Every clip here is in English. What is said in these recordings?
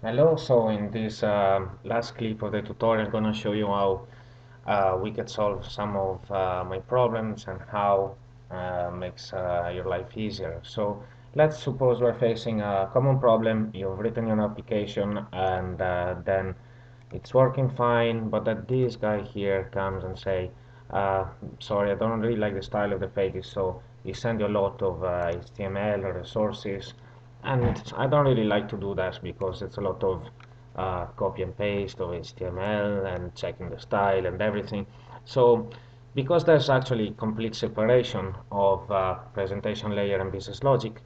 Hello, so in this last clip of the tutorial, I'm going to show you how we can solve some of my problems and how makes your life easier. So let's suppose we're facing a common problem. You've written your application and then it's working fine, but that this guy here comes and say, uh, sorry, I don't really like the style of the pages, so he send you a lot of HTML resources, and I don't really like to do that because it's a lot of copy and paste of HTML and checking the style and everything. So because there's actually complete separation of presentation layer and business logic,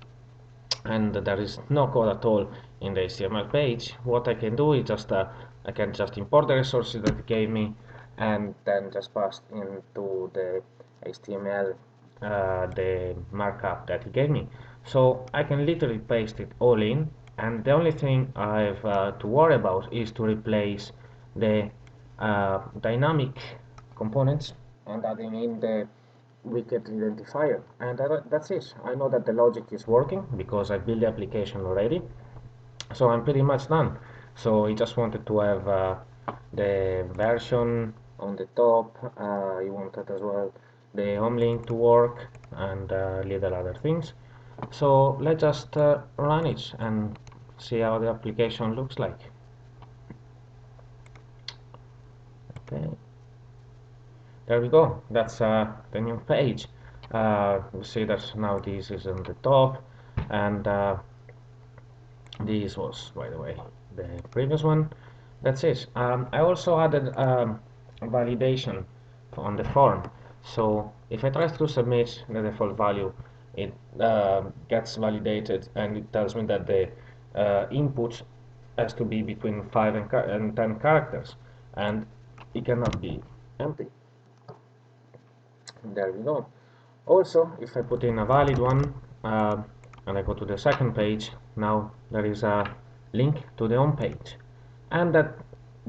and there is no code at all in the HTML page, what I can do is just I can just import the resources that it gave me and then just pass into the HTML the markup that he gave me. So I can literally paste it all in, and the only thing I have to worry about is to replace the dynamic components and adding in the wicket identifier, and that's it. I know that the logic is working because I built the application already, so I'm pretty much done. So I just wanted to have the version on the top. You wanted as well the home link to work and little other things. So let's just run it and see how the application looks like. Okay, there we go. That's the new page. You see that now this is on the top, and this was, by the way, the previous one. That's it. I also added validation on the form. So if I try to submit the default value, it gets validated and it tells me that the input has to be between 5 and 10 characters, and it cannot be empty. There we go. Also, if I put in a valid one and I go to the second page, now there is a link to the home page, and that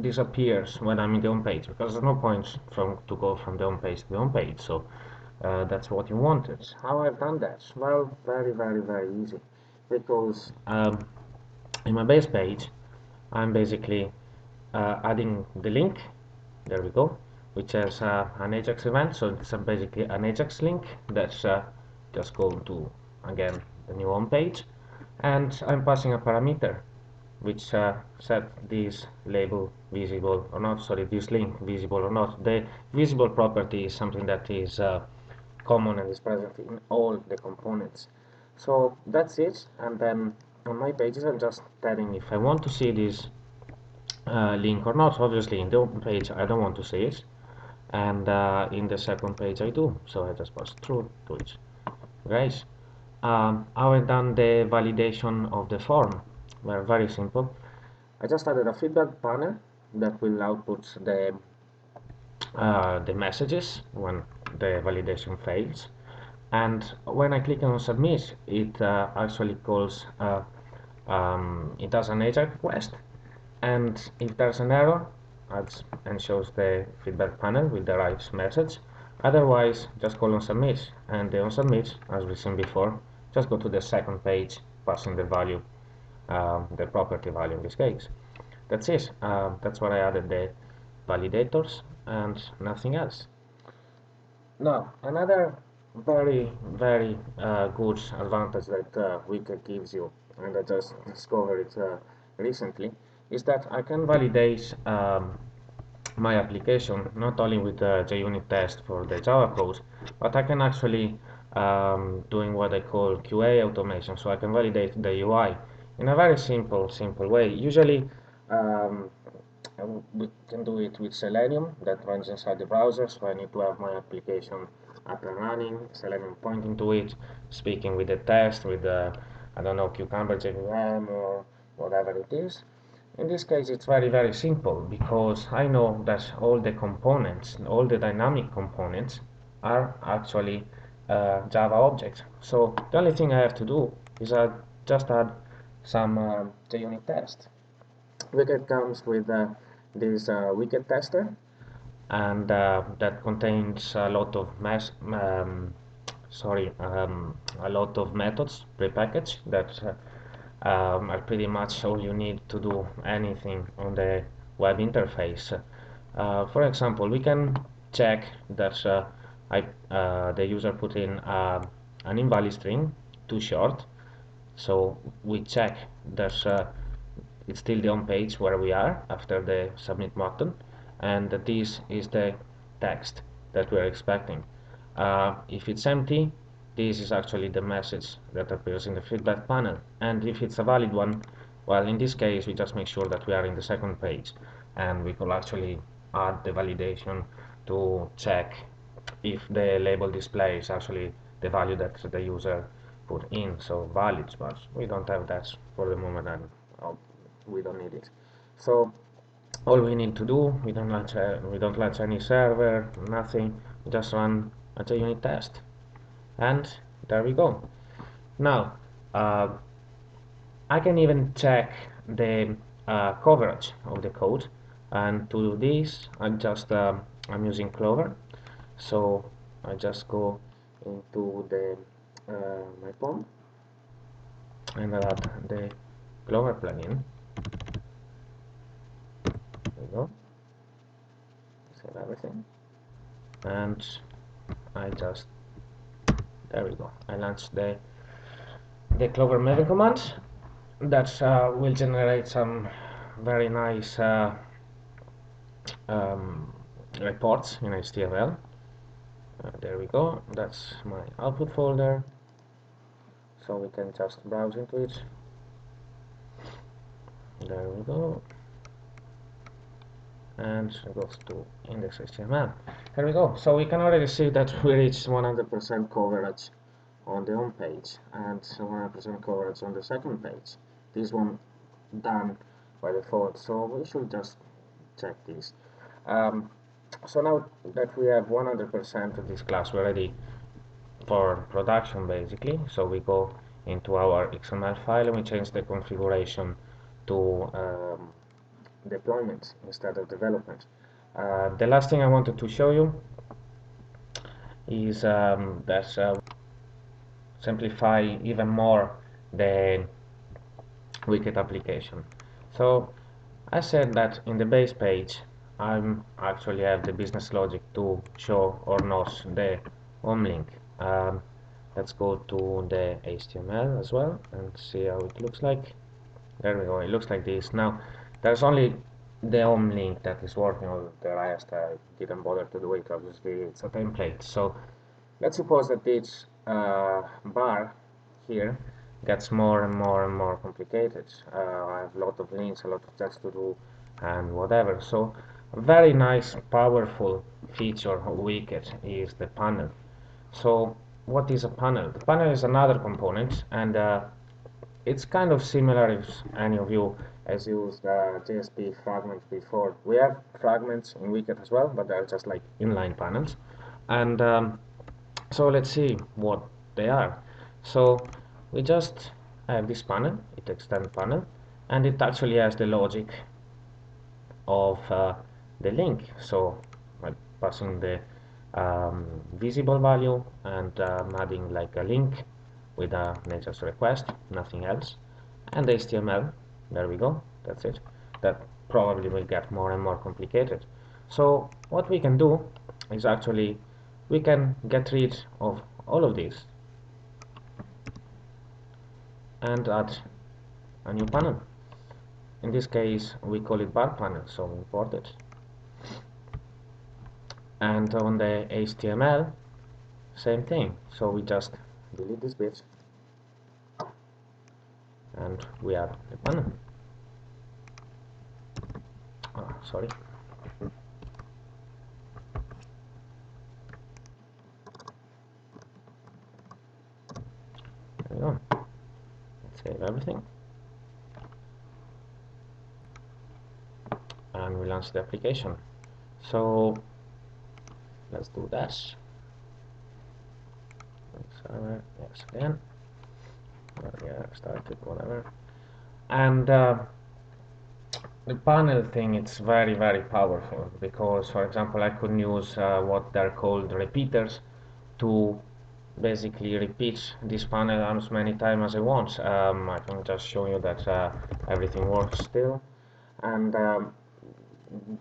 disappears when I'm in the home page because there's no point to go from the home page to the home page. So that's what you wanted. How I've done that? Well, very easy, because in my base page I'm basically adding the link. There we go, which has an Ajax event. So it's basically an Ajax link that's just going to, again, the new home page, and I'm passing a parameter which set this label visible or not, sorry, this link visible or not. The visible property is something that is common and is present in all the components. So that's it, and then on my pages I'm just telling if I want to see this link or not. Obviously in the open page I don't want to see it, and in the second page I do, so I just pass through to it. Guys, how I done the validation of the form? Well, very simple. I just added a feedback panel that will output the messages when the validation fails, and when I click on submit, it actually calls it does an AJAX request, and if there's an error, adds and shows the feedback panel with the right message. Otherwise, just call on submit, and on submit, as we've seen before, just go to the second page, passing the value, the property value in this case. That's it. That's what I added, the validators and nothing else. Now, another very good advantage that Wicket gives you, and I just discovered it recently, is that I can validate my application not only with the JUnit test for the Java code, but I can actually doing what I call QA automation. So I can validate the UI in a very simple way. Usually, um, we can do it with Selenium that runs inside the browser. So I need to have my application up and running, Selenium pointing to it, speaking with the test, with the, I don't know, Cucumber JVM or whatever it is. In this case, it's very simple because I know that all the components, all the dynamic components are actually Java objects. So the only thing I have to do is just add some JUnit test. Wicket comes with this wicket tester, and that contains a lot of a lot of methods prepackaged that are pretty much all you need to do anything on the web interface. For example, we can check that the user put in an invalid string, too short. So we check that it's still the home page where we are after the submit button, and that this is the text that we are expecting. If it's empty, this is actually the message that appears in the feedback panel, and if it's a valid one, well, in this case we just make sure that we are in the second page, and we could actually add the validation to check if the label display is actually the value that the user put in, so valid, but we don't have that for the moment, and uh, we don't need it. So all we need to do, we don't launch any server, nothing, we just run a JUnit test, and there we go. Now uh, I can even check the coverage of the code, and to do this I'm using Clover. So I just go into the my phone and add the Clover plugin. There we go. Save everything, and I just there we go. I launched the Clover Maven command that will generate some very nice um, reports in HTML. There we go. That's my output folder. So we can just browse into it. There we go. And it goes to index.html. Here we go. So we can already see that we reached 100% coverage on the home page and 100% coverage on the second page. This one done by default, so we should just check this. So now that we have 100% of this class, we're ready for production basically. So we go into our XML file and we change the configuration to deployment instead of development. The last thing I wanted to show you is that simplify even more the wicket application. So I said that in the base page I'm actually have the business logic to show or not the home link. Let's go to the HTML as well and see how it looks like. There we go, it looks like this. Now there's only the home link that is working, on the rest I didn't bother to do it, obviously it's a template. So let's suppose that this bar here gets more and more and more complicated. I have a lot of links, a lot of text to do, and whatever. So a very nice, powerful feature of Wicket is the panel. So what is a panel? The panel is another component, and it's kind of similar if any of you has used JSP fragments before. We have fragments in Wicket as well, but they're just like inline panels. And so let's see what they are. So we just have this panel, it extend panel, and it actually has the logic of the link. So I'm passing the visible value and adding like a link with a nature's request, nothing else, and the HTML. There we go, that's it. That probably will get more and more complicated. So what we can do is actually we can get rid of all of this and add a new panel. In this case we call it bar panel, so we import it. And on the HTML same thing, so we just delete this bit and we add the panel. Oh, sorry. There we go. Let's save everything and we launch the application. So let's do that. Server, yes, again. Yeah, started, whatever. And the panel thing, it's very, very powerful because, for example, I could use what they're called repeaters to basically repeat this panel as many times as I want. I can just show you that everything works still. And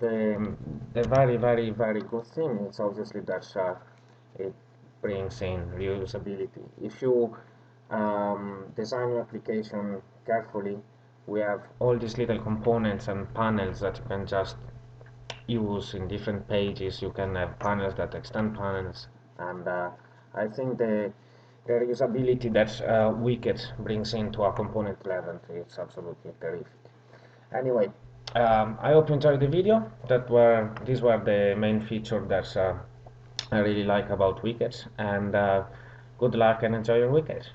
the the very good thing is obviously that it brings in reusability. If you design your application carefully, we have all these little components and panels that you can just use in different pages. You can have panels that extend panels, and I think the reusability that Wicket brings into a component level is absolutely terrific. Anyway, I hope you enjoyed the video. These were the main features that I really like about Wicket, and good luck and enjoy your Wicket.